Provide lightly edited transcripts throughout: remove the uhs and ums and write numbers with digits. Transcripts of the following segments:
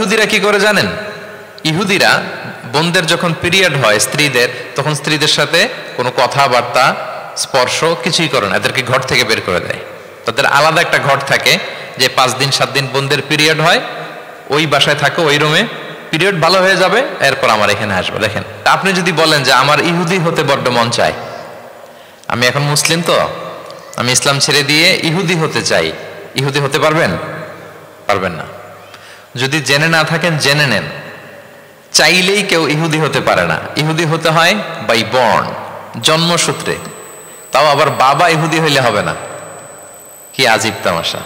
ইহুদিরা কি করে জানেন? ইহুদিরা বোনদের যখন পিরিয়ড হয় স্ত্রীদের, তখন স্ত্রীদের সাথে কোনো কথাবার্তা স্পর্শ কিছুই করে না, এদেরকে ঘর থেকে বের করে দেয়। তাদের আলাদা একটা ঘর থাকে যে 5 দিন 7 দিন বোনদের পিরিয়ড হয়, ওই বাসায় থাকো, ওই রুমে, পিরিয়ড ভালো হয়ে যাবে এরপর আমার এখানে আসবে। দেখেন, আপনি যদি বলেন যে আমার ইহুদি হতে বড্ড মন চায়, আমি এখন মুসলিম তো আমি ইসলাম ছেড়ে দিয়ে ইহুদি হতে চাই, ইহুদি হতে পারবেন? পারবেন না। যদি জেনে না থাকেন জেনে নেন, চাইলেই কেউ ইহুদি হতে পারে না। ইহুদি হতে হয় বাই বর্ন, জন্মসূত্রে। তাও আবার বাবা ইহুদি হইলে হবে না। কি আজীব তামাশা!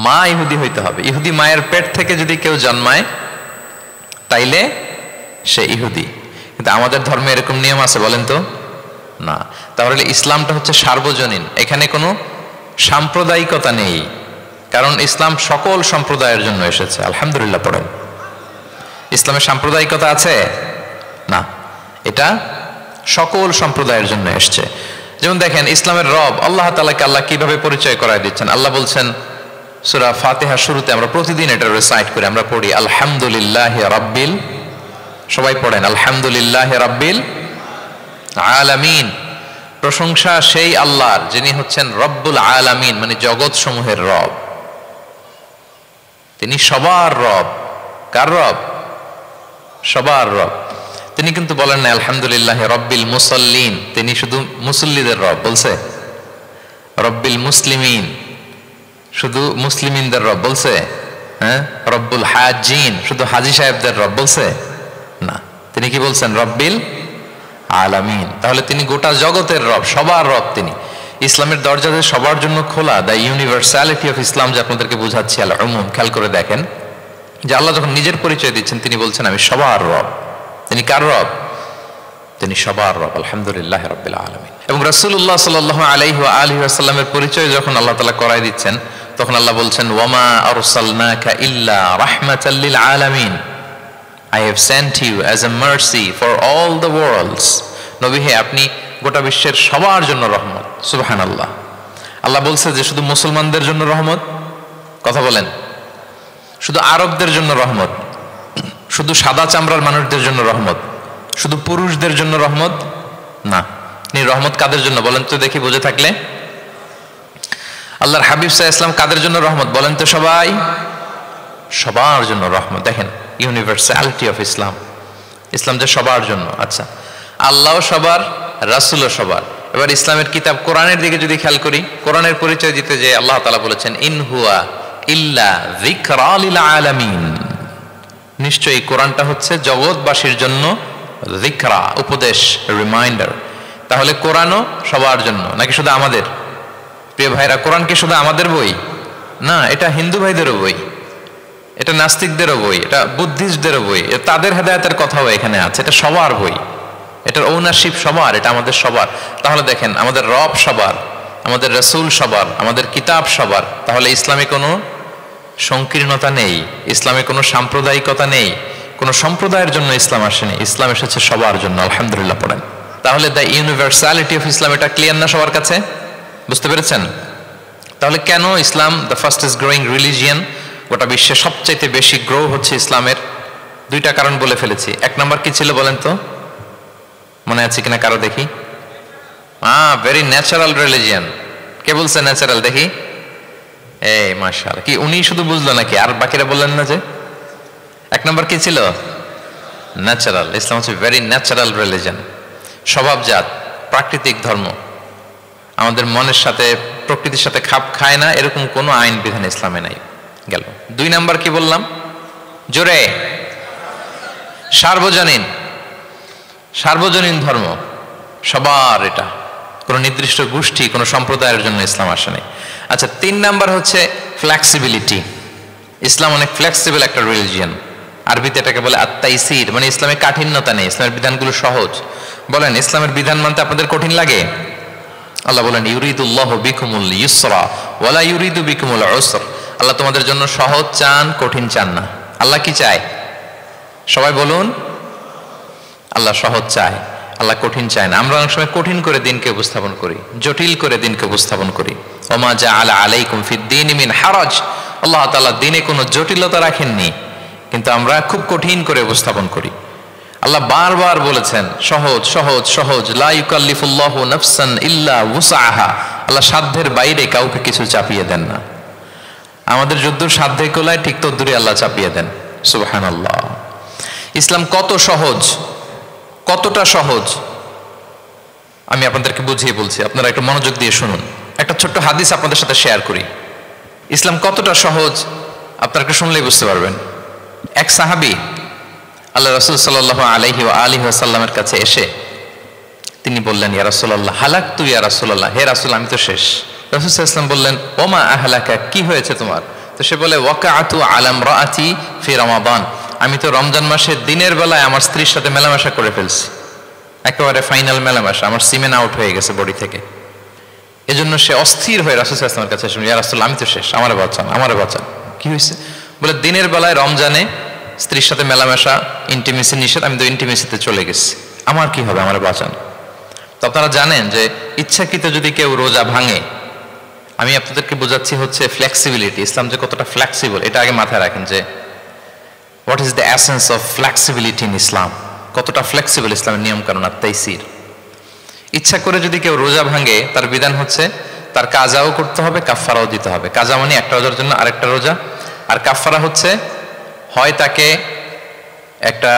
মা ইহুদি হইতে হবে। ইহুদি মায়ের পেট থেকে যদি কেউ জন্মায় তাইলে সে ইহুদি। কিন্তু আমাদের ধর্মে এরকম নিয়ম আছে বলেন তো? না। তাহলে ইসলামটা হচ্ছে সার্বজনীন, এখানে কোনো সাম্প্রদায়িকতা নেই। কারণ ইসলাম সকল সম্প্রদায়ের জন্য এসেছে। আলহামদুলিল্লাহ পড়েন। ইসলামের সাম্প্রদায়িকতা আছে না, এটা সকল সম্প্রদায়ের জন্য এসছে। যেমন দেখেন, ইসলামের রব আল্লাহ তাআলাকে আল্লাহ কিভাবে পরিচয় করায় দিচ্ছেন। আল্লাহ বলছেন সূরা ফাতিহার শুরুতে, আমরা প্রতিদিন এটা রিসাইট করি, আমরা পড়ি আলহামদুলিল্লাহি রাব্বিল, সবাই পড়েন আলহামদুলিল্লাহি রাব্বিল আলামিন। প্রশংসা সেই আল্লাহর যিনি হচ্ছেন রব্বুল আলামিন, মানে জগৎ সমূহের রব। তিনি সবার রব। কার রব? সবার রব। তিনি কিন্তু বলেন না আলহামদুলিল্লাহি রব্বিল মুসাল্লিন, তিনি শুধু মুসল্লিদের রব বলছে। রব্বিল মুসলিমিন, শুধু মুসলিমিনদের রব বলছে। হ্যাঁ, রব্বুল হাজিন, শুধু হাজি সাহেবদের রব বলছে না। তিনি কি বলছেন? রব্বিল আলামিন। তাহলে তিনি গোটা জগতের রব, সবার রব তিনি। ইসলামের দরজা যে সবার জন্য খোলা, দ্য ইউনিভার্সালিটি অফ ইসলাম, যে আপনাদেরকে বুঝাচ্ছি আল উমুম, খেয়াল করে দেখেন যে আল্লাহ যখন নিজের পরিচয় দিচ্ছেন তিনি বলছেন আমি সবার রব। তিনি কার রব? তিনি সবার রব। আলহামদুলিল্লাহ রাব্বিল আলামিন। এবং রাসূলুল্লাহ সাল্লাল্লাহু আলাইহি ওয়া আলিহি ওয়াসাল্লামের পরিচয় যখন আল্লাহ তাআলা করায় দিচ্ছেন, তখন আল্লাহ বলছেন ওয়ামা আরসালনাকা ইল্লা রাহমাতাল লিল আলামিন, I have sent you as a mercy for all the worlds. নবী হে, আপনি গোটা বিশ্বের সবার জন্য রহমত। সুবহানাল্লাহ। আল্লাহ বলছে যে শুধু মুসলমানদের জন্য রহমত? কথা বলেন। শুধু আরবদের জন্য রহমত? শুধু সাদা চামড়ার মানুষদের জন্য রহমত? শুধু পুরুষদের জন্য রহমত? না। তিনি রহমত কাদের জন্য বলেন তো দেখি, বুঝে থাকলে। আল্লাহর হাবিব সাল্লাল্লাহু আলাইহি ওয়াসাল্লাম কাদের জন্য রহমত বলেন তো? সবাই, সবার জন্য রহমত। দেখেন ইউনিভার্সালিটি অফ ইসলাম, ইসলাম যে সবার জন্য। আচ্ছা, আল্লাহও সবার, রাসূলও সবার। এবার ইসলামের কিতাব কোরআনের দিকে যদি খেয়াল করি, কোরআনের পরিচয় দিতে যে আল্লাহ তাআলা বলেছেন ইন হুয়া ইল্লা যিকরা লিল আলামিন, নিশ্চয়ই কোরআনটা হচ্ছে জগৎবাসীর জন্য যিকরা, উপদেশ, রিমাইন্ডার। তাহলে কোরআনও সবার জন্য নাকি শুধু আমাদের? প্রিয় ভাইরা, কোরআন কি শুধু আমাদের বই? না, এটা হিন্দু ভাইদেরও বই, এটা নাস্তিকদেরও বই, এটা বুদ্ধিস্টদেরও বই, তাদের হেদায়েতের কথাও এখানে আছে। এটা সবার বই, এটার ওনারশিপ সবার, এটা আমাদের সবার। তাহলে দেখেন, আমাদের রব সবার, আমাদের রাসূল সবার, আমাদের কিতাব সবার। তাহলে ইসলামে কোনো সংকীর্ণতা নেই, ইসলামে কোনো সাম্প্রদায়িকতা নেই, কোনো সম্প্রদায়ের জন্য ইসলাম আসেনি, ইসলাম এসেছে সবার জন্য। আলহামদুলিল্লাহ পড়েন। তাহলে দ্য ইউনিভার্সালিটি অফ ইসলাম, এটা ক্লিয়ার না সবার কাছে? বুঝতে পেরেছেন? তাহলে কেন ইসলাম দ্য ফাস্টেস্ট গ্রোয়িং রিলিজিয়ান? গোটা বিশ্বে সবচাইতে বেশি গ্রো হচ্ছে ইসলামের। 2টা কারণ বলে ফেলেছি। 1 নম্বর কি ছিল বলেন তো? মনে আছে কিনা কারো দেখি? Very natural religion. কে বলছে ন্যাচারাল? দেখি। এই মাশাআল্লাহ, কি উনি শুধু বুঝলো নাকি? আর বাকিরা বললেন না যে? 1 নম্বর কি ছিল? ন্যাচারাল। ইসলাম হচ্ছে ভেরি ন্যাচারাল রিলিজিয়ান, স্বভাবজাত, প্রাকৃতিক ধর্ম। আমাদের মনের সাথে, প্রকৃতির সাথে খাপ খায় না এরকম কোনো আইন বিধান ইসলামে নাই। গেল। 2 নাম্বার কি বললাম? জোরে। সার্বজনীন। সার্বজনীন ধর্ম, সবার। এটা কোনো নির্দিষ্ট গোষ্ঠী, কোনো সম্প্রদায়ের জন্য ইসলাম আসেনি। আচ্ছা, 3 নাম্বার হচ্ছে ফ্লেক্সিবিলিটি। ইসলাম অনেক ফ্লেক্সিবল একটা রিলিজিয়ান। আরবিতে এটাকে বলে আত-তাইসির, মানে ইসলামে কাঠিন্যতা নেই, ইসলামের বিধানগুলো সহজ। বলেন, ইসলামের বিধান মানতে আপনাদের কঠিন লাগে? আল্লাহ বলেন ইউরিদুল্লাহু বিকুমুল ইউসরা ওয়ালা ইউরিদু বিকুমুল উসর। আল্লাহ তোমাদের জন্য সহজ চান, কঠিন চান না। আল্লাহ কি চায়? সবাই বলুন। আল্লাহ সহজ চায়, আল্লাহ কঠিন চায় না। আমরা অনেক সময় কঠিন করে দিনকে উপস্থাপন করি, জটিল করে দিনকে উপস্থাপন করি। ওমা জাআলা আলাইকুম ফিদ দীনি মিন হারাজ। আল্লাহ তাআলা দিনে কোনো জটিলতা রাখেননি, কিন্তু আমরা খুব কঠিন করে উপস্থাপন করি। আল্লাহ বারবার বলেছেন সহজ সহজ সহজ, লা ইউকাল্লিফুল্লাহু নাফসান ইল্লা উসআহা। আল্লাহ সাধ্যের বাইরে কাউকে কিছু চাপিয়ে দেন না। আমাদের যদ্দূর সাধ্যে কোলায় ঠিক তদ্দূরই আল্লাহ চাপিয়ে দেন। সুবহানাল্লাহ। ইসলাম কত সহজ, কতটা সহজ আমি আপনাদেরকে বুঝিয়ে বলছি, আপনারা একটু মনোযোগ দিয়ে শুনুন। একটা ছোট্ট হাদিস আপনাদের সাথে শেয়ার করি। ইসলাম কতটা সহজ আপনারা একটু শুনলেই বুঝতে পারবেন। এক সাহাবী আল্লাহ রাসূল সাল্লাল্লাহু আলাইহি ওয়া আলিহি ওয়াসাল্লামের কাছে এসে তিনি বললেন, ইয়া রাসূলুল্লাহ হালাকতু ইয়া রাসূলুল্লাহ, হে রাসূল আমি তো শেষ। রাসূল সাল্লাল্লাহু আলাইহি ওয়াসাল্লাম বললেন, ওমা আহলাকা, কি হয়েছে তোমার? তো সে বলে, ওয়াকাআতু আলা ইমরাআতি ফি রমাদান, আমি তো রমজান মাসে দিনের বেলায় আমার স্ত্রীর সাথে মেলামেশা করে ফেলছি, একেবারে ফাইনাল মেলামেশা, আমার সিমেন আউট হয়ে গেছে বডি থেকে। এজন্য সে অস্থির হয়ে রাসূল সাল্লাল্লাহু আলাইহি ওয়াসাল্লামের কাছে এসে, ইয়া রাসূলুল্লাহ আমি তো শেষ, আমারে বাঁচান, আমারে বাঁচান। কি হয়েছে? বলে, দিনের বেলায় রমজানে স্ত্রীর সাথে মেলামেশা, ইন্টিমেসি নিষেধ, আমি তো ইন্টিমেসিতে চলে গেছি, আমার কি হবে, আমারে বাঁচান। তো আপনারা জানেন যে ইচ্ছাকৃত যদি কেউ রোজা ভাঙে, আমি আপনাদেরকে বোঝাচ্ছি হচ্ছে ফ্লেক্সিবিলিটি। ইসলাম যে কতটা ফ্লেক্সিবল এটা আগে মাথায় রাখেন, যে what is the essence of flexibility in Islam. কতটা ফ্লেক্সিবল ইসলামের নিয়ম কানুন আর তাইসির। ইচ্ছা করে যদি কেউ রোজা ভাঙে, তার বিধান হচ্ছে তার কাজাও করতে হবে, কাফফারাও দিতে হবে। কাজা মানে একটা রোজার জন্য আরেকটা রোজা, আর কাফফারা হচ্ছে হয় তাকে একটা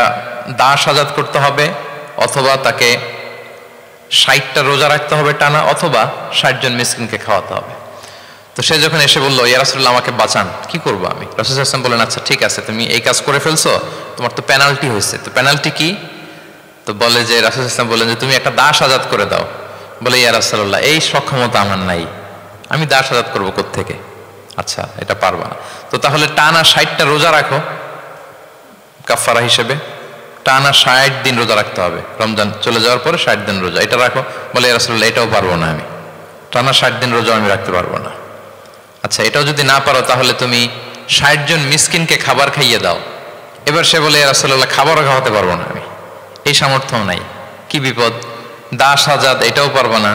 দাস আজাদ করতে হবে, অথবা তাকে 60টা রোজা রাখতে হবে টানা, অথবা 60 জন মিসকিনকে খাওয়াতে হবে। তো সে যখন এসে বললো, ইয়া রাসূলুল্লাহ আমাকে বাঁচান, কি করবো আমি? রাসূল সাল্লাল্লাহু আলাইহি ওয়াসাল্লাম বললেন, আচ্ছা ঠিক আছে, তুমি এই কাজ করে ফেলছো, তোমার তো পেনাল্টি হয়েছে। তো পেনাল্টি কি? তো বলে যে, রাসূল সাল্লাল্লাহু আলাইহি ওয়াসাল্লাম বললেন যে তুমি একটা দাস আজাদ করে দাও। বলে, ইয়া রাসূলুল্লাহ এই সক্ষমতা আমার নাই, আমি দাস আজাদ করবো কোত্থেকে? আচ্ছা এটা পারবা না, তো তাহলে টানা 60টা রোজা রাখো কাফফারা হিসেবে, টানা 60 দিন রোজা রাখতে হবে, রমজান চলে যাওয়ার পরে 60 দিন রোজা, এটা রাখো। বলে, ইয়া রাসূলুল্লাহ এটাও পারবো না, আমি টানা 60 দিন রোজা আমি রাখতে পারবো না। আচ্ছা এটাও যদি না পারো, তাহলে তুমি 60 জন মিসকিনকে খাবার খাইয়ে দাও। এবার সে বলে, ইয়া রাসূলুল্লাহ খাবারও খাওয়াতে পারবো না আমি, এই সামর্থ্য নাই। কি বিপদ! দাস আজাদ এটাও পারবা না,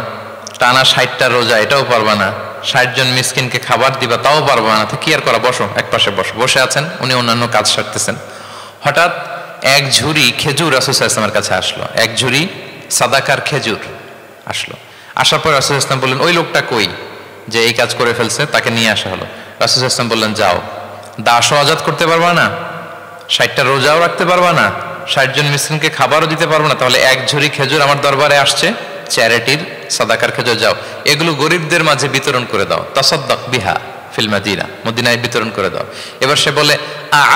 টানা 60টা রোজা এটাও পারবা না, 60 জন মিসকিনকে খাবার দিবা তাও পারবা না। তো কি আর করা, বসো এক পাশে বসো। বসে আছেন, উনি অন্যান্য কাজ সারতেছেন। হঠাৎ এক ঝুড়ি খেজুর রাসূল সাল্লাল্লাহু আলাইহি ওয়াসাল্লামের কাছে আসলো, এক ঝুড়ি সাদাকার খেজুর আসলো। আসার পর রাসূল সাল্লাল্লাহু আলাইহি ওয়াসাল্লাম বললেন, ওই লোকটা কই যে এই কাজ করে ফেলছে? তাকে নিয়ে আসা হলো। রাসূল সাল্লাল্লাহু আলাইহি ওয়াসাল্লাম বললেন, যাও, দাসও আজাদ করতে পারবা না, 60টা রোজাও রাখতে পারবা না, 60 জন মিসকিনকে খাবারও দিতে পারবো না, তাহলে এক ঝুড়ি খেজুর আমার দরবারে আসছে, চ্যারিটির সাদাকার খেজুর, যাও এগুলো গরিবদের মাঝে বিতরণ করে দাও, তাসাদ্দাক বিহা ফিল মাদিনা, মদিনায় বিতরণ করে দাও। এবার সে বলে,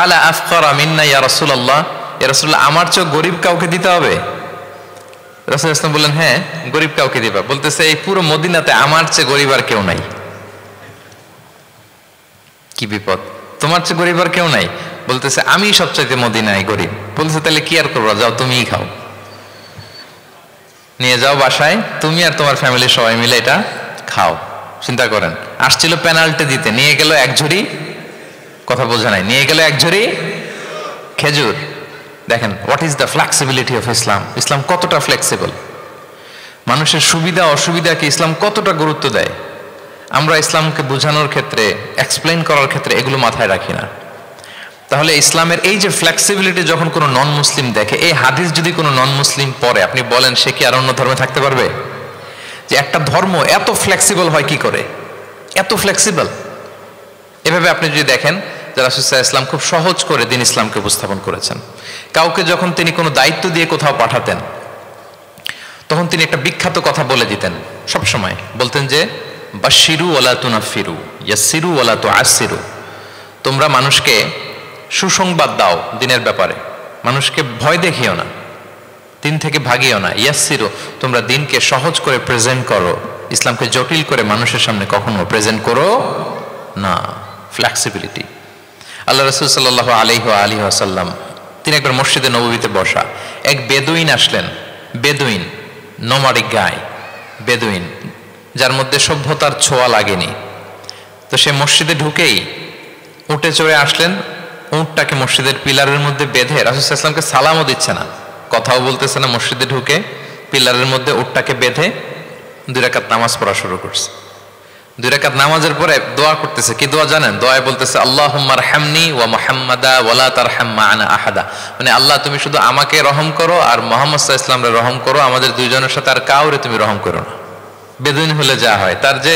আলা আফকারা মিন্না ইয়া রাসূলুল্লাহ, ইয়া রাসূলুল্লাহ আমার চেয়ে গরিব কাউকে দিতে হবে? রাসূল সাল্লাল্লাহু আলাইহি ওয়াসাল্লাম বললেন, হ্যাঁ গরিব কাউকে দিবা। বলতেছে, এই পুরো মদিনাতে আমার চেয়ে গরিব আর কেউ নাই। কি বিপদ! তোমার চেয়ে গরিব আর কেউ নাই? বলতেছে, আমি সবচাইতে মদিনায় গরিব। বলতেছে, তাহলে কি আর করবো, যাও তুমিই খাও, নিয়ে যাও বাসায়, তুমি আর তোমার ফ্যামিলির সবাই মিলে এটা খাও। চিন্তা করেন, আসছিল পেনাল্টি দিতে, নিয়ে গেল এক ঝুড়ি, কথা বোঝা নাই, নিয়ে গেল এক ঝুড়ি খেজুর। দেখেন what is the flexibility of Islam. Islam কতটা ফ্লেক্সিবল, মানুষের সুবিধা অসুবিধাকে ইসলাম কতটা গুরুত্ব দেয়। আমরা ইসলামকে বোঝানোর ক্ষেত্রে, এক্সপ্লেইন করার ক্ষেত্রে এগুলো মাথায় রাখি না। তাহলে ইসলামের এই যে ফ্লেক্সিবিলিটি যখন কোনো নন মুসলিম দেখে, এই হাদিস যদি কোনো নন মুসলিম পড়ে, আপনি বলেন সে কি আর অন্য ধর্মে থাকতে পারবে? যে একটা ধর্ম এত ফ্লেক্সিবল হয় কি করে, এত ফ্লেক্সিবল। এভাবে আপনি যদি দেখেন যে রাসূল সাল্লাল্লাহু আলাইহি ওয়াসাল্লাম খুব সহজ করে দিন ইসলামকে উপস্থাপন করেছেন। কাউকে যখন তিনি কোনো দায়িত্ব দিয়ে কোথাও পাঠাতেন, তখন তিনি একটা বিখ্যাত কথা বলে দিতেন, সব সময় বলতেন যে, বাশশিরু ওয়ালা তুনাফিরু, ইয়াসসিরু ওয়ালা তুআসসিরু। তোমরা মানুষকে সুসংবাদ দাও দিনের ব্যাপারে, মানুষকে ভয় দেখিও না, দিন থেকে ভাগিও না। ইয়াসসিরু, তোমরা দিনকে সহজ করে প্রেজেন্ট করো, ইসলামকে জটিল করে মানুষের সামনে কখনো প্রেজেন্ট করো না। ফ্লেক্সিবিলিটি। আল্লাহ রাসূল সাল্লাল্লাহু আলাইহি ওয়া আলিহি ওয়াসাল্লাম তিনি একবার মসজিদে নববীতে বসা, এক বেদুইন আসলেন। বেদুইন নোমাডিক গায়, বেদুইন যার মধ্যে সভ্যতার ছোঁয়া লাগেনি। তো সে মসজিদে ঢুকেই উটে চড়ে আসলেন, উটটাকে মসজিদের পিলারের মধ্যে বেঁধে, রাসূল সাল্লাল্লাহু আলাইহি ওয়াসাল্লামকে সালামও দিচ্ছে না, কথাও বলতেছে না, মসজিদে ঢুকে পিলারের মধ্যে উটটাকে বেঁধে 2 রাকাত নামাজ পড়া শুরু করছে। 2 রাকাত নামাজের পরে দোয়া করতেছে, কি দোয়া জানেন? দোয়ায় বলতেছে আল্লাহুম্মা রহামনি ওয়া মুহাম্মাদা ওয়ালা তারহাম মা'ানা আহাদা। মানে আল্লাহ তুমি শুধু আমাকে রহম করো আর মুহাম্মদ সাল্লাল্লাহু আলাইহি ওয়াসাল্লামকে রহম করো, আমাদের দুইজনের সাথে আর কাউরে তুমি রহম করো না। বেদুইন হলে যা হয়, তার যে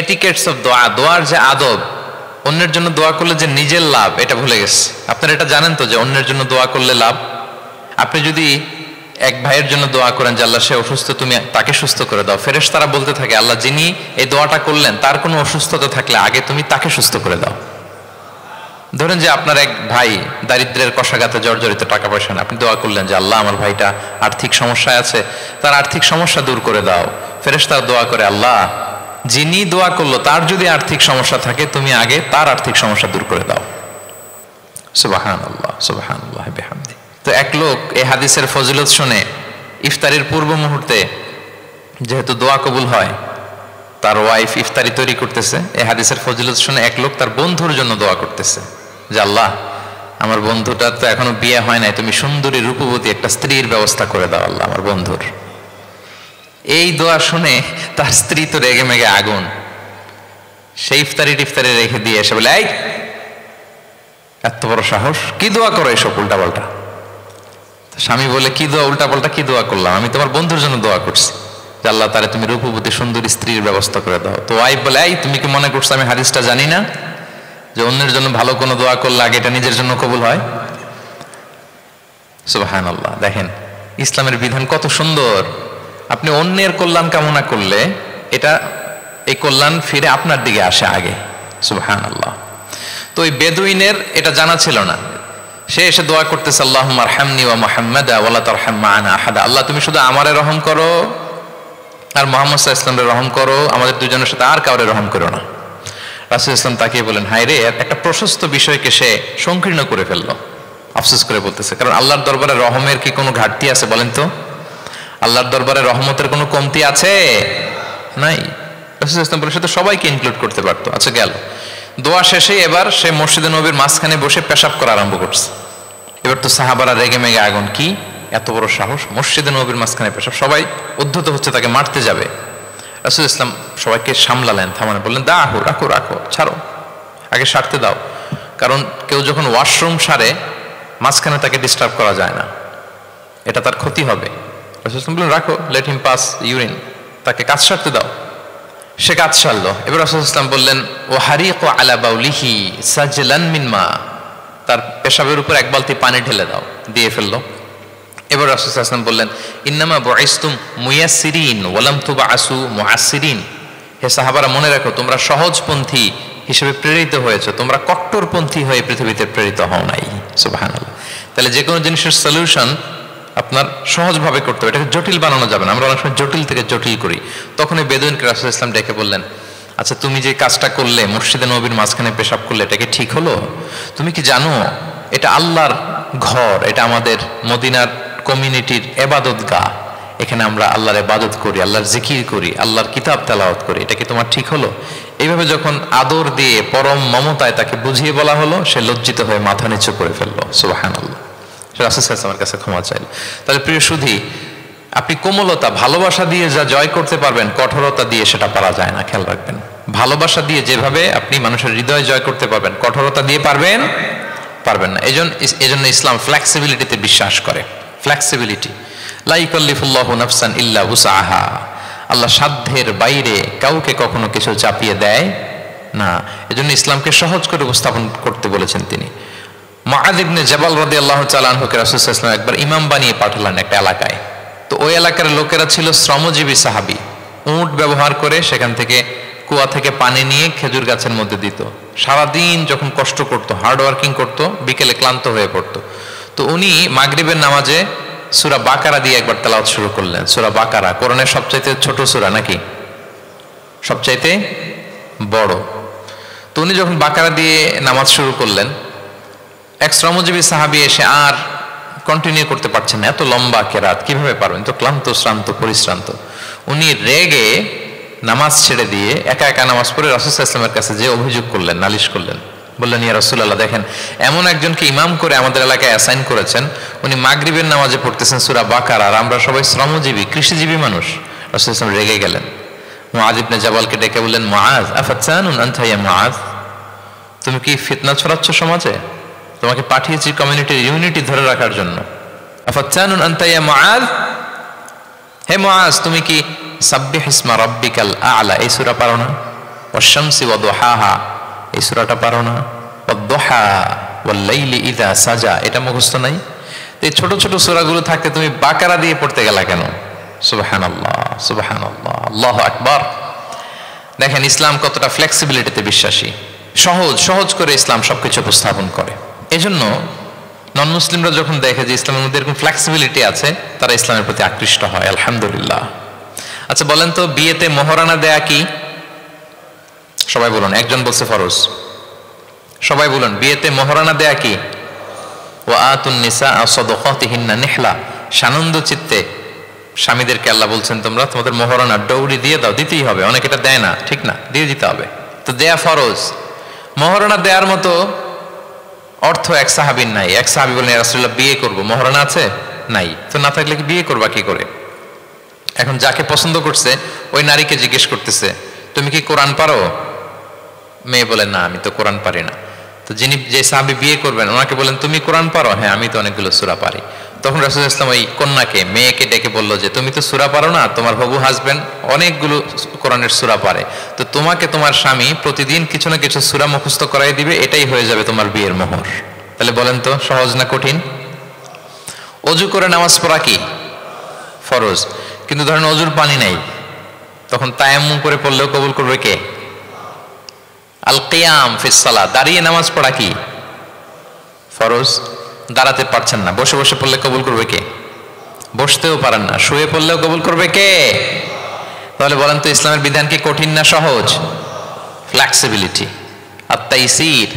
এটিকেটস অফ দোয়া, দোয়ার যে আদব, অন্যের জন্য দোয়া করলে যে নিজের লাভ এটা ভুলে গেছে। আপনারা এটা জানেন তো যে অন্যের জন্য দোয়া করলে লাভ? আপনি যদি এক ভাইয়ের জন্য দোয়া করেন যে আল্লাহ সে অসুস্থ, তুমি তাকে সুস্থ করে দাও, ফেরেশতারা বলতে থাকে আল্লাহ যিনি এই দোয়াটা করলেন তার কোনো অসুস্থতা থাকলে আগে তুমি তাকে সুস্থ করে দাও। ধরেন যে আপনার এক ভাই দারিদ্রের কষাঘাতে জর্জরিত, টাকা পয়সা না, আপনি দোয়া করলেন যে আল্লাহ আমার ভাইটা আর্থিক সমস্যায় আছে, তার আর্থিক সমস্যা দূর করে দাও। ফেরেশতারা দোয়া করে আল্লাহ যিনি দোয়া করলো তার যদি আর্থিক সমস্যা থাকে তুমি আগে তার আর্থিক সমস্যা দূর করে দাও। সুবহানাল্লাহ সুবহানাল্লাহ বিহামদি। তো এক লোক এই হাদিসের ফজিলত শুনে ইফতারির পূর্ব মুহূর্তে, যেহেতু দোয়া কবুল হয়, তার ওয়াইফ ইফতারি তৈরি করতেছে, এই হাদিসের ফজিলত শুনে এক লোক তার বন্ধুর জন্য দোয়া করতেছে যে আল্লাহ আমার বন্ধুটা তো এখনো বিয়ে হয় নাই, তুমি সুন্দরী রূপবতী একটা স্ত্রীর ব্যবস্থা করে দাও আল্লাহ আমার বন্ধুর। এই দোয়া শুনে তার স্ত্রী তো রেগে মেগে আগুন, সেই ইফতারি টিফতারি রেখে দিয়ে এসে বলে এই এত বড় সাহস, কি দোয়া করো এসব উল্টাপাল্টা? স্বামী বলে কি দোয়া উল্টাপাল্টা, কি দোয়া করলাম? আমি তোমার বন্ধুর জন্য দোয়া করছি যে আল্লাহ তারে তুমি রূপবতী সুন্দরী স্ত্রীর ব্যবস্থা করে দাও। তো ওয়াইফ বলে এই তুমি কি মনে করছো আমি হাদিসটা জানি না যে অন্যের জন্য ভালো কোনো দোয়া করলে আগে এটা নিজের জন্য কবুল হয়? সুবহানাল্লাহ। দেখেন ইসলামের বিধান কত সুন্দর। আপনি অন্যের কল্যাণ কামনা করলে এটা এই কল্যাণ ফিরে আপনার দিকে আসে আগে। সুবহানাল্লাহ। তো ওই বেদুইনের এটা জানা ছিল না, সে এসে দোয়া করতেছে আল্লাহুম্মা রহামনি ওয়া মুহাম্মাদা ওয়ালা তারহাম মা'ানা আহাদা। আল্লাহ তুমি শুধু আমারে রহম করো আর মুহাম্মদ সাল্লাল্লাহু আলাইহি ওয়াসাল্লামকে রহম করো, আমাদের দুজনের সাথে আর কাউরে রহম করো না। রাসূল ইসলাম তাকিয়ে বলেন হায় রে, একটা প্রশস্ত বিষয়কে সে সংকীর্ণ করে ফেললো। আফসোস করে বলতেছে, কারণ আল্লাহর দরবারে রহমের কি কোনো ঘাটতি আছে বলেন তো? আল্লাহর দরবারে রহমতের কোনো কমতি আছে? নাই। রাসূল ইসলাম বলে সে তো সবাইকে ইনক্লুড করতে পারতো। আচ্ছা গেল, দোয়া শেষে এবার সে মসজিদে নববীর মাঝখানে বসে পেশাব করা আরম্ভ করছে। এবার তো সাহাবারা রেগে মেগে আগুন, কি এত বড় সাহস, মসজিদে নববীর মাঝখানে পেশাব, সবাই উদ্ধত হচ্ছে, তাকে মারতে যাবে। রাসূল ইসলাম সবাইকে সামলালেন, থামালেন, বললেন দাও, রাখো রাখো, ছাড়ো, আগে সারতে দাও। কারণ কেউ যখন ওয়াশরুম সারে মাঝখানে তাকে ডিস্টার্ব করা যায় না, এটা তার ক্ষতি হবে। রাসূল ইসলাম বললেন রাখো, লেট হিম পাস ইউরিন, তাকে কাজ সারতে দাও। সে কাজ সারলো। এবার রাসূল ইসলাম বললেন ও হারিকু আলা বাউলিহি সাজলান মিন মা, তার পেশাবের উপর এক বালতি পানি ঢেলে দাও, দিয়ে ফেললো। এবার রাসূল সাল্লাল্লাহু আলাইহি ওয়াসাল্লাম বললেন ইন্নামা বুইসতুম মুয়াসসিরিন ওয়া লাম তুবআসু মুআসসিরিন। হে সাহাবারা মনে রাখো তোমরা সহজপন্থী হিসেবে প্রেরিত হয়েছে, তোমরা কট্টরপন্থী হয়ে পৃথিবীতে প্রেরিত হও নাই। সুবহানাল্লাহ। তাহলে যে কোনো জিনিসের সলিউশন আপনার সহজভাবে করতে হবে, এটাকে জটিল বানানো যাবে না। আমরা অনেক সময় জটিল থেকে জটিল করি। তখন এই বেদুইনকে রাসূল ইসলাম ডেকে বললেন আচ্ছা তুমি যে কাজটা করলে, মসজিদে নববীর মাঝখানে পেশাব করলে, এটা কি ঠিক হলো? তুমি কি জানো এটা আল্লাহর ঘর, এটা আমাদের মদিনার কমিউনিটির ইবাদতগাহ, এখানে আমরা আল্লাহর ইবাদত করি, আল্লাহর জিকির করি, আল্লাহর কিতাব তেলাওয়াত করি, এটা কি তোমার ঠিক হলো? এইভাবে যখন আদর দিয়ে পরম মমতায় তাকে বুঝিয়ে বলা হলো, সে লজ্জিত হয়ে মাথা নিচু করে ফেললো। সুবহানাল্লাহ। সে রাসূল সাল্লাল্লাহু আলাইহি ওয়াসাল্লামের কাছে ক্ষমা চাইল। তাহলে প্রিয় সুধী, আপনি কোমলতা ভালোবাসা দিয়ে যা জয় করতে পারবেন, কঠোরতা দিয়ে সেটা পারা যায় না। খেয়াল রাখবেন, ভালোবাসা দিয়ে যেভাবে আপনি মানুষের হৃদয় জয় করতে পারবেন, কঠোরতা দিয়ে পারবেন না। এজন্য ইসলাম ফ্লেক্সিবিলিটিতে বিশ্বাস করে। ফ্লেক্সিবিলিটি, লা ইউকাল্লিফুল্লাহু নাফসান ইল্লা উসআহা। আল্লাহ সাধ্যের বাইরে কাউকে কখনো কিছু চাপিয়ে দেয় না। এজন্য ইসলামকে সহজ করে উপস্থাপন করতে বলেছেন তিনি। মুআয ইবনে জাবাল রাদিয়াল্লাহু তাআলা আনহুকে রাসূল সাল্লাল্লাহু আলাইহি ওয়াসাল্লাম একবার ইমাম বানিয়ে পাঠালেন একটা এলাকায়। তো ওই এলাকার লোকেরা ছিল শ্রমজীবী সাহাবী, উট ব্যবহার করে সেখান থেকে কুয়া থেকে পানি নিয়ে খেজুর গাছের মধ্যে দিত। সারাদিন যখন কষ্ট করতো, হার্ড ওয়ার্কিং করতো, বিকেলে ক্লান্ত হয়ে পড়তো। তো উনি মাগরিবের নামাজে সূরা বাকারা দিয়ে একবার তেলাওয়াত শুরু করলেন। সূরা বাকারা কোরআনের সবচাইতে ছোট সূরা নাকি সবচাইতে বড়? তো উনি যখন বাকারা দিয়ে নামাজ শুরু করলেন, এক শ্রমজীবী সাহাবী এসে আর কন্টিনিউ করতে পারছেন না, এত লম্বা কেরাত কিভাবে পারবেন, তো ক্লান্ত শ্রান্ত পরিশ্রান্ত। উনি রেগে নামাজ ছেড়ে দিয়ে একা একা নামাজ পড়ে রাসূল সাল্লাল্লাহু আলাইহি ওয়াসাল্লামের কাছে যে অভিযোগ করলেন, নালিশ করলেন। বললেন ইয়া রাসূলুল্লাহ, দেখেন এমন একজনকে ইমাম করে আমাদের এলাকায় অ্যাসাইন করেছেন, উনি মাগরিবের নামাজে পড়তেছেন সূরা বাকারা, আর আমরা সবাই শ্রমজীবী কৃষিজীবী মানুষ। রাসূল সাল্লাল্লাহু আলাইহি ওয়াসাল্লাম রেগে গেলেন, মুআয ইবনে জাবালকে ডেকে বললেন, মুআয আফাতানুন আনতা ইয়া মুআয, তুমি কি ফিতনা ছড়াচ্ছ সমাজে? তোমাকে পাঠিয়েছি কমিউনিটির ইউনিটি ধরে রাখার জন্য। আফাতানুন আনতা ইয়া মুআয, হে মুআয তুমি কি সাব্বিহ ইসমা রাব্বিকাল আ'লা এই সূরা পারো না? ওয়াশ-শামসি ওয়া দুহাহা এই সূরাটা পারো না? ওয়াদ-দুহা ওয়াল-লাইলি ইযা সাজা এটা মুখস্থ নাই? এই ছোট ছোট সূরাগুলো থাকতে তুমি বাকারা দিয়ে পড়তে গেলা কেন? সুবহানাল্লাহ, সুবহানাল্লাহ, আল্লাহু আকবার। দেখেন ইসলাম কতটা ফ্লেক্সিবিলিটিতে বিশ্বাসী, সহজ সহজ করে ইসলাম সবকিছু উপস্থাপন করে। এজন্য নন মুসলিমরা যখন দেখে যে ইসলামের মধ্যে এরকম ফ্লেক্সিবিলিটি আছে, তারা ইসলামের প্রতি আকৃষ্ট হয়, আলহামদুলিল্লাহ। আচ্ছা বলেন তো, বিয়েতে মোহরানা দেয়া কি? সবাই বলুন। একজন বলছে ফরজ। সবাই বলুন, বিয়েতে মোহরানা দেয়া কি? ওয়া আতুন নিসা সাদাকাতিহিন্না নিহলা, সানন্দ চিত্তে স্বামীদেরকে আল্লাহ বলছেন তোমরা তোমাদের মোহরানা ডৌরি দিয়ে দাও, দিতেই হবে। অনেকে এটা দেয় না, ঠিক না, দিয়ে দিতে হবে, তো দেয়া ফরজ। মোহরানা দেওয়ার মতো অর্থ এক সাহাবীর নাই। এক সাহাবী বলেন, ইয়া রাসূলুল্লাহ বিয়ে করব, মোহরানা আছে? নাই। তো না থাকলে কি বিয়ে করবা কি করে? এখন যাকে পছন্দ করছে ওই নারীকে জিজ্ঞেস করতেছে, তুমি কি কোরআন পারো? মেয়ে বলে, না আমি তো কোরআন পারি না। তো যিনি যে সাহাবী বিয়ে করবেন ওনাকে বলেন, তুমি কোরআন পারো? হ্যাঁ আমি তো অনেকগুলো সূরা পারি। তখন রাসূলুল্লাহ সাল্লাল্লাহু আলাইহি ওয়াসাল্লাম ওই কন্যাকে, মেয়েকে ডেকে বলল যে তুমি তো সূরা পারো না, তোমার হবু হাজবেন্ড অনেকগুলো কোরআনের সূরা পারে, তো তোমাকে তোমার স্বামী প্রতিদিন কিছু না কিছু সূরা মুখস্থ করাই দিবে, এটাই হয়ে যাবে তোমার বিয়ের মোহর। তাহলে বলেন তো সহজ না কঠিন? অজু করে নামাজ পড়া কি? ফরজ। কিন্তু ধরেন অজুর পানি নাই, তখন তায়াম্মুম করে পড়লেও কবুল করবে কে? আল কিয়াম ফিস সালাত, দাঁড়িয়ে নামাজ পড়া কি? ফরজ। দাঁড়াতে পারছেন না, বসে বসে পড়লে কবুল করবে কে? বসতেও পারেন না, শুয়ে পড়লেও কবুল করবে কে? তাহলে বলেন তো ইসলামের বিধান কি কঠিন না সহজ? ফ্লেক্সিবিলিটি আর তাইসির।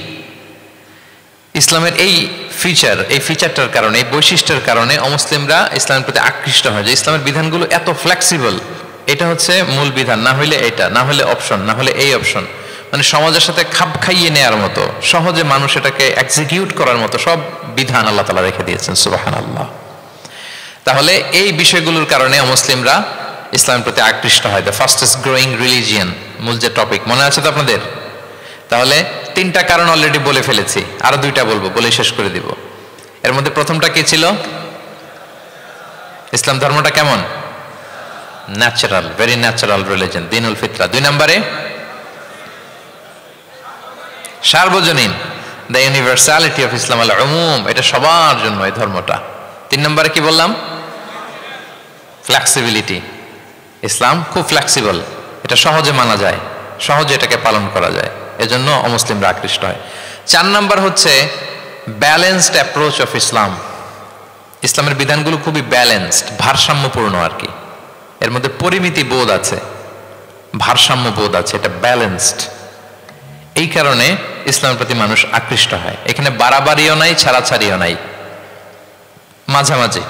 ইসলামের এই ফিচারটার কারণে, এই বৈশিষ্ট্যের কারণে অমুসলিমরা ইসলামের প্রতি আকৃষ্ট হয়, যে ইসলামের বিধানগুলো এত ফ্লেক্সিবল। এটা হচ্ছে মূল বিধান, না হলে এটা, না হলে অপশন, না হলে এই অপশন, মানে সমাজের সাথে খাপ খাইয়ে নেওয়ার মতো, সহজে মানুষ এটাকে এক্সিকিউট করার মতো সব বিধান আল্লাহ তাআলা রেখে দিয়েছেন, সুবহানাল্লাহ। তাহলে এই বিষয়গুলোর কারণে মুসলিমরা ইসলামের প্রতি আকৃষ্ট হয়। দ্য ফাস্টেস্ট গ্রোয়িং রিলিজিয়ন, মূল যে টপিক, মনে আছে তো আপনাদের? তাহলে তিনটা কারণ অলরেডি বলে ফেলেছি, আরো দুইটা বলবো, বলে শেষ করে দিব। এর মধ্যে প্রথমটা কি ছিল? ইসলাম ধর্মটা কেমন? ন্যাচারাল, ভেরি ন্যাচারাল রিলিজিয়ন, দ্বীনুল ফিতরা। 2 নম্বরে সার্বজনীন, দ্য ইউনিভার্সালিটি অফ ইসলাম, আল উমুম, এটা সবার জন্য এই ধর্মটা। 3 নম্বরে কি বললাম? ফ্লেক্সিবিলিটি, ইসলাম খুব ফ্লেক্সিবল, এটা সহজে মানা যায়, সহজে এটাকে পালন করা যায়, এজন্য অমুসলিমরা আকৃষ্ট হয়। 4 নম্বর হচ্ছে ব্যালেন্সড অ্যাপ্রোচ অফ ইসলাম। ইসলামের বিধানগুলো খুবই ব্যালেন্সড, ভারসাম্যপূর্ণ আর কি, এর মধ্যে পরিমিতি বোধ আছে, ভারসাম্য বোধ আছে, এটা ব্যালেন্সড। এই কারণে ইসলামের প্রতি মানুষ আকৃষ্ট হয়। এখানে বাড়াবাড়িও নাই, ছাড়াছাড়িও নাই, মাঝামাঝি,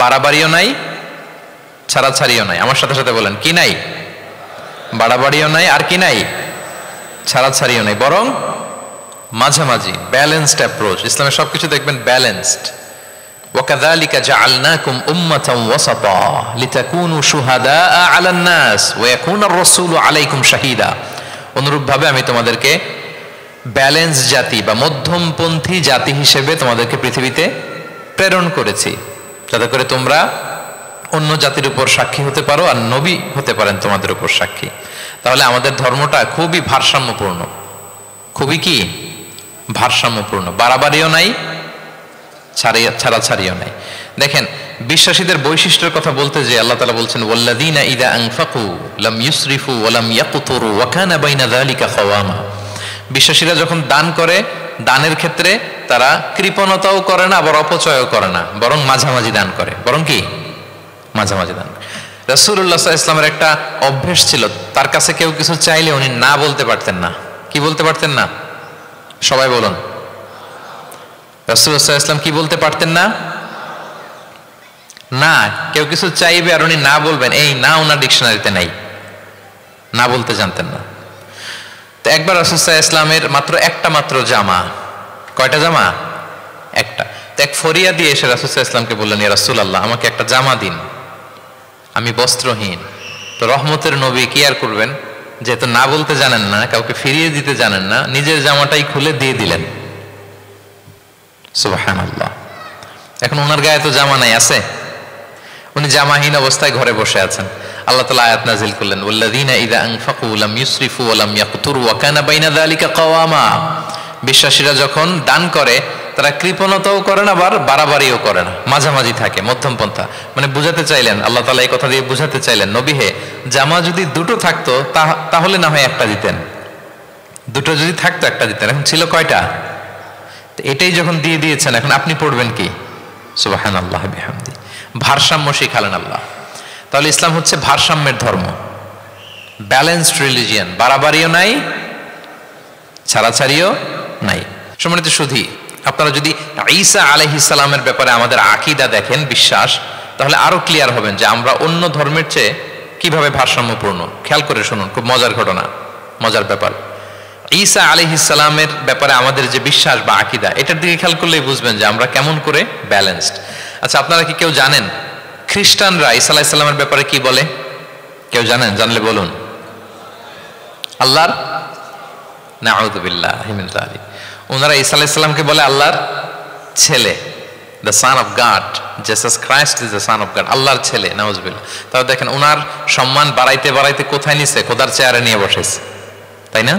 বাড়াবাড়িও নাই, ছাড়াছাড়িও নাই। আমার সাথে সাথে বলেন, কি নাই? বাড়াবাড়িও নাই, আর কি নাই? ছাড়াছাড়িও নাই, বরং মাঝামাঝি, ব্যালেন্সড অ্যাপ্রোচ। ইসলামের সবকিছু দেখবেন ব্যালেন্সড। ওয়াকাযালিকা জাআলনাকুম উম্মাতান ওয়াসাতা লিতাকুনু শুহাদাআ আলান নাস ওয়া ইয়াকুনার রাসূলু আলাইকুম শাহীদা। অনুরূপভাবে আমি তোমাদেরকে ব্যালেন্স জাতি বা মধ্যমপন্থী জাতি হিসেবে তোমাদেরকে পৃথিবীতে প্রেরণ করেছি, যাতে করে তোমরা অন্য জাতির উপর সাক্ষী হতে পারো, আর নবী হতে পারেন তোমাদের উপর সাক্ষী। তাহলে আমাদের ধর্মটা খুবই ভারসাম্যপূর্ণ, খুবই কি ভারসাম্যপূর্ণ, বাড়াবাড়িও নাই, ছাড়াছাড়িও নাই। দেখেন বিশ্বাসীদের বৈশিষ্ট্যের কথা বলতে যে আল্লাহ তাআলা বলছেন, ওয়াল্লাযীনা ইযা আনফাকু লাম ইউসরিফু ওয়া লাম ইয়াকতুরু ওয়া কানা বাইনা যালিকা খাওয়ামা। বিশ্বাসীরা যখন দান করে, দানের ক্ষেত্রে তারা কৃপণতাও করে না, আবার অপচয়ও করে না, বরং মাঝামাঝি দান করে, বরং কি মাঝামাঝি দান। রাসূলুল্লাহ সাল্লাল্লাহু আলাইহি ওয়াসাল্লামের একটা অভ্যাস ছিল, তার কাছে কেউ কিছু চাইলে উনি না বলতে পারতেন না। কি বলতে পারতেন না? সবাই বলুন। রাসূলুল্লাহ সাল্লাল্লাহু আলাইহি ওয়াসাল্লাম কি বলতে পারতেন না? না। কেউ কিছু চাইবে আর উনি না বলবেন, এই না ওনার ডিকশনারিতে নাই, না বলতে জানতেন না। তো একবার রাসূল সাল্লাল্লাহু আলাইহি ওয়াসাল্লামের মাত্র একটা মাত্র জামা, কয়টা জামা? একটা। তো এক ফরিয়া দিয়ে এসে রাসূল সাল্লাল্লাহু আলাইহি ওয়াসাল্লামকে বললেন, ইয়া রাসূলুল্লাহ আমাকে একটা জামা দিন, আমি বস্ত্রহীন। তো রহমতের নবী কি আর করবেন, যেহেতু না বলতে জানেন না, কাউকে ফিরিয়ে দিতে জানেন না, নিজের জামাটাই খুলে দিয়ে দিলেন। সুবহানাল্লাহ। এখন ওনার গায়ে তো জামা নাই, আছে? উনি জামাহীন অবস্থায় ঘরে বসে আছেন। আল্লাহ তাআলা আয়াত নাযিল করলেন, ওয়াল্লাযীনা ইযা আনফাকু লাম ইউসরিফু ওয়া লাম ইয়াকতুরু ওয়া কানা বাইনা যালিকা কাওয়ামা। বিশ্বাসীরা যখন দান করে তারা কৃপণতাও করে না, আবার বাড়াবাড়িও করে না, মাঝামাঝি থাকে, মধ্যম পন্থা। মানে বুঝাতে চাইলেন, আল্লাহ তাআলা এই কথা দিয়ে বুঝাতে চাইলেন, নবী হে, জামা যদি দুটো থাকতো তাহলে না হয় একটা দিতেন, দুটো যদি থাকতো একটা দিতেন। এখন ছিল কয়টা? এটাই যখন দিয়ে দিয়েছেন, এখন আপনি পড়বেন কি? সুবহানাল্লাহ বিহামদি। ভারসাম্য শিখালেন আল্লাহ। তাহলে ইসলাম হচ্ছে ভারসাম্যের ধর্ম, ব্যালেন্সড রিলিজিয়ান। বাড়াবাড়িও নাই, ছাড়াছাড়িও নাই। সম্মানিত সুধী, আপনারা যদি ঈসা আলাইহিস সালামের ব্যাপারে আমাদের আকীদা দেখেন, বিশ্বাস, তাহলে আরো ক্লিয়ার হবেন যে আমরা অন্য ধর্মের চেয়ে কিভাবে ভারসাম্যপূর্ণ। খেয়াল করে শুনুন, খুব মজার ঘটনা, মজার ব্যাপার। ঈসা আলাইহিস সালামের ব্যাপারে আমাদের যে বিশ্বাস বা আকীদা, এটার দিকে খেয়াল করলেই বুঝবেন যে আমরা কেমন করে ব্যালেন্সড। আচ্ছা, আপনারা কি কেউ জানেন খ্রিস্টানরা ঈসা আলাইহিস সালামের ব্যাপারে কি বলে? কেউ জানেন? জানলে বলুন। আল্লাহর, নাউযু বিল্লাহি মিন যালিক। ওনারা ঈসা আলাইহিস সালামকে বলে আল্লাহর ছেলে, the son of god. Jesus Christ is the son of god, আল্লাহর ছেলে, নাউযু বিল্লাহ। তাহলে দেখেন ওনার সম্মান বাড়াইতে বাড়াইতে কোথায় নিছে? খোদার চেয়ারে নিয়ে বসাইছে, তাই না?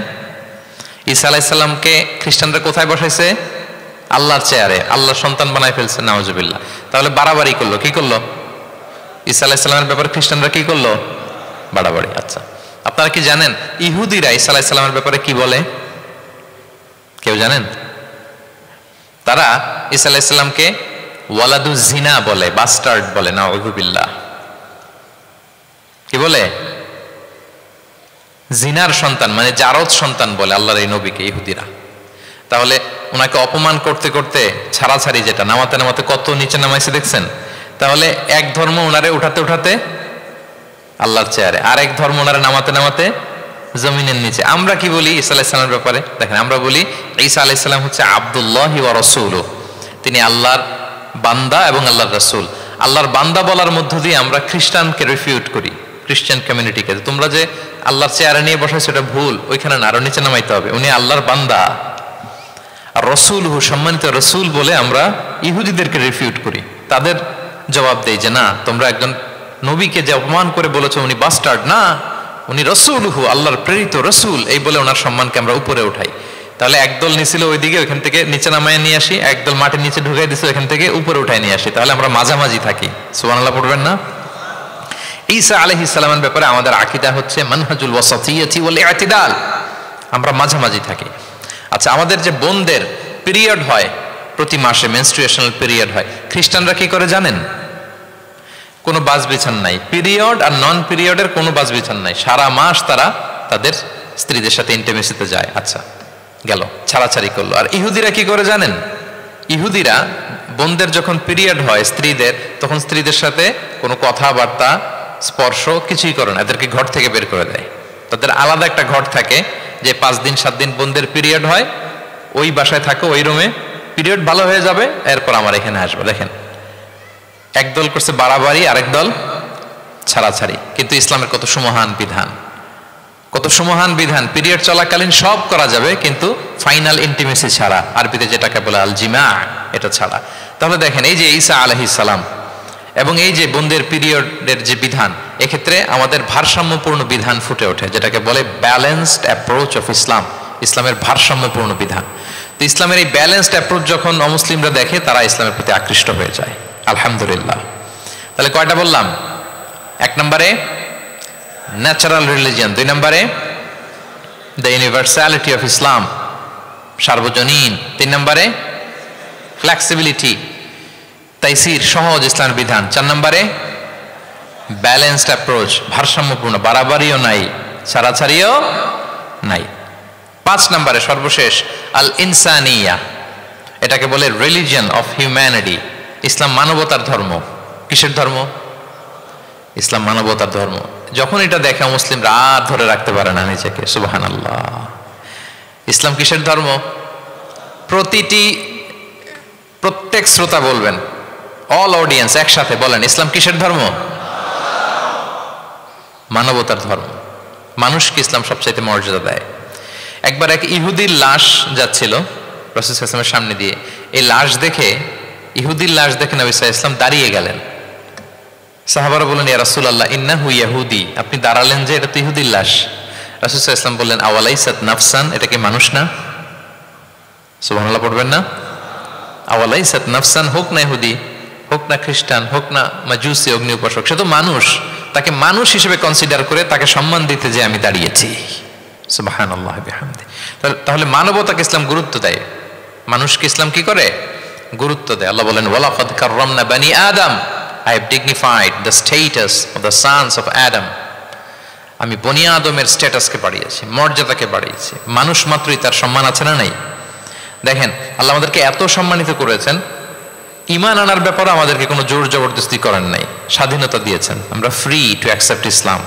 ঈসা আলাইহিস সালামকে খ্রিস্টানরা কোথায় বসাইছে? আল্লাহর চেয়ারে, আল্লাহর সন্তান বানাই ফেলছে, নাউযু বিল্লাহ। তাহলে বাড়াবাড়ি করলো, কি করলো? ঈসা আলাইহিস সালামের ব্যাপারে খ্রিস্টানরা কি করলো? বাড়াবাড়ি। আচ্ছা, আপনারা কি জানেন ইহুদিরা ঈসা আলাইহিস সালামের ব্যাপারে কি বলে? কেউ জানেন? তারা ঈসা আলাইহিস সালামকে ওয়ালাদু জিনা বলে, বাস্টার্ড বলে, নাউযু বিল্লাহ। কি বলে? জিনার সন্তান, মানে জারদ সন্তান বলে আল্লাহর এই নবীকে ইহুদিরা। তাহলে ওনাকে অপমান করতে করতে ছাড়াছাড়ি, যেটা নামাতে নামাতে কত নিচে নামাইছে দেখছেন? তাহলে এক ধর্ম ওনারে উঠাতে উঠাতে আল্লাহর চেয়ারে, আর এক ধর্ম ওনারে নামাতে নামাতে জমিনের নিচে। আমরা কি বলি ঈসা আলাইহিস সালামের ব্যাপারে? দেখেন, আমরা বলি ঈসা আলাইহিস সালাম হচ্ছে আব্দুল্লাহি ওয়া রাসূলুহু, তিনি আল্লাহর বান্দা এবং আল্লাহর রাসূল। আল্লাহর বান্দা বলার মধ্য দিয়ে আমরা খ্রিস্টানকে রিফিউট করি, খ্রিস্টান কমিউনিটিকে, তোমরা যে আল্লাহর চেয়ারে নিয়ে বসাইছো এটা ভুল, ওইখানে না, আরো নিচে নামাইতে হবে, উনি আল্লাহর বান্দা। আর রাসূলুহু, সম্মানিত রাসূল বলে আমরা ইহুদিদেরকে রিফিউট করি, তাদের জবাব দেই যে না, তোমরা একজন নবীকে যে অপমান করে বলেছো উনি বাস্টার্ড, না, উনি রাসূলুহু, আল্লাহর প্রেরিত রাসূল, এই বলে ওনার সম্মানকে আমরা উপরে উঠাই। তাহলে একদল নিছিল ওইদিকে, ওইখান থেকে নিচে নামায় নিয়ে আসি, একদল মাটির নিচে ঢুকাই দিছে, ওইখান থেকে উপরে উঠাই নিয়ে আসি। তাহলে আমরা মাঝামাঝি থাকি। সুবহানাল্লাহ পড়বেন না? ঈসা আলাইহিস সালামের ব্যাপারে আমাদের আকীদা হচ্ছে মানহাজুল ওয়াসাতিয়্যাতি ওয়াল ই'তিদাল, আমরা মাঝামাঝি থাকি। আচ্ছা, আমাদের যে বোনদের পিরিয়ড হয় প্রতি মাসে, মেনস্ট্রুয়েশনাল পিরিয়ড হয়, খ্রিস্টানরা কি করে জানেন? কোনো বাজ বিছান নাই, পিরিয়ড আর নন পিরিয়ডের কোনো বাজ বিছান নাই, সারা মাস তারা তাদের স্ত্রীদের সাথে ইন্টিমেসিতে যায়। আচ্ছা, গেল, ছাড়াছাড়ি করলো। আর ইহুদিরা কি করে জানেন? ইহুদিরা বোনদের যখন পিরিয়ড হয় স্ত্রীদের, তখন স্ত্রীদের সাথে কোনো কথাবার্তা, স্পর্শ কিছুই করে না, এদেরকে ঘর থেকে বের করে দেয়। তাদের আলাদা একটা ঘর থাকে, যে 5 দিন 7 দিন বোনদের পিরিয়ড হয়, ওই বাসায় থাকো, ওই রুমে, পিরিয়ড ভালো হয়ে যাবে, এরপর আমার এখানে আসবে। দেখেন, একদল করছে বাড়াবাড়ি, আরেক দল ছাড়াছাড়ি। কিন্তু ইসলামের কত সুমহান বিধান, কত সুমহান বিধান। পিরিয়ড চলাকালীন সব করা যাবে, কিন্তু ফাইনাল ইন্টিমেসি ছাড়া, আরবিতে যেটাকে বলে আল জিমা, এটা ছাড়া। তাহলে দেখেন, এই যে ঈসা আলাইহিস সালাম এবং এই যে বোনদের পিরিয়ডের যে বিধান, এক্ষেত্রে আমাদের ভারসাম্যপূর্ণ বিধান ফুটে ওঠে, যেটাকে বলে ব্যালেন্সড অ্যাপ্রোচ অফ ইসলাম, ইসলামের ভারসাম্যপূর্ণ বিধান। তো ইসলামের এই ব্যালেন্সড অ্যাপ্রোচ যখন অমুসলিমরা দেখে, তারা ইসলামের প্রতি আকৃষ্ট হয়ে যায়। আলহামদুলিল্লাহ। তাহলে কয়টা বললাম? 1 নম্বরে ন্যাচারাল রিলিজিয়ান, 2 নম্বরে দ্য ইউনিভার্সালিটি অফ ইসলাম, সার্বজনীন, 3 নম্বরে ফ্লেক্সিবিলিটি, তাইসির, সহজ ইসলামের বিধান, 4 নম্বরে ব্যালেন্সড অ্যাপ্রোচ, ভারসাম্যপূর্ণ, বাড়াবাড়িও নাই, ছাড়াছাড়িও নাই। 5 নম্বরে সর্বশেষ আল ইনসানিয়া, এটাকে বলে রিলিজিয়ন অফ হিউম্যানিটি, ইসলাম মানবতার ধর্ম। কিসের ধর্ম? ইসলাম মানবতার ধর্ম। যখন এটা দেখে মুসলিমরা আর ধরে রাখতে পারে না নিজেকে। সুবহানাল্লাহ। ইসলাম কিসের ধর্ম? প্রত্যেক শ্রোতা বলবেন, অল অডিয়েন্স একসাথে বলেন, ইসলাম কিসের ধর্ম? মানবতার ধর্ম, মানুষকে ইসলাম সবচাইতে মর্যাদা দেয়। একবার এক ইহুদির লাশ যাচ্ছিল রাসূল সাল্লাল্লাহু আলাইহি ওয়াসাল্লামের সামনে দিয়ে, এই লাশ দেখে, ইহুদির লাশ দেখে নবী সাল্লাল্লাহু আলাইহি ওয়াসাল্লাম দাঁড়িয়ে গেলেন। সাহাবারা বললেন, ইয়া রাসূলুল্লাহ ইন্নাহু ইয়াহুদি, আপনি দাঁড়ালেন যে, এটা তো ইহুদির লাশ। রাসূল সাল্লাল্লাহু আলাইহি ওয়াসাল্লাম বললেন, আওয়ালাইসাত নাফসান, এটা কি মানুষ না? সুবহানাল্লাহ পড়বেন না? আওয়ালাইসাত নাফসান, হোক না ইহুদি, হোক না খ্রিস্টান, হোক না মাজুসি অগ্নি উপাসক, সে তো মানুষ। তাকে মানুষ হিসেবে কনসিডার করে তাকে সম্মান দিতে যে আমি দাঁড়িয়েছি। সুবহানাল্লাহ বিহামদি। তাহলে মানবতাকে ইসলাম গুরুত্ব দেয়, মানুষকে ইসলাম কি করে? গুরুত্ব দেয়। আল্লাহ বলেন, ওয়ালাকাদ কাররামনা বানি আদম, I have dignified the status of the sons of Adam. আমি বনি আদমের স্ট্যাটাসকে বাড়িয়েছি, মর্যাদাকে বাড়িয়েছি। মানুষ মাত্রই তার সম্মান আছে না নাই? দেখেন, আল্লাহ আমাদেরকে এত সম্মানিত করেছেন, ঈমান আনার ব্যাপারে আমাদেরকে কোনো জোর জবরদস্তি করেন নাই, স্বাধীনতা দিয়েছেন। আমরা ফ্রি টু অ্যাকসেপ্ট ইসলাম।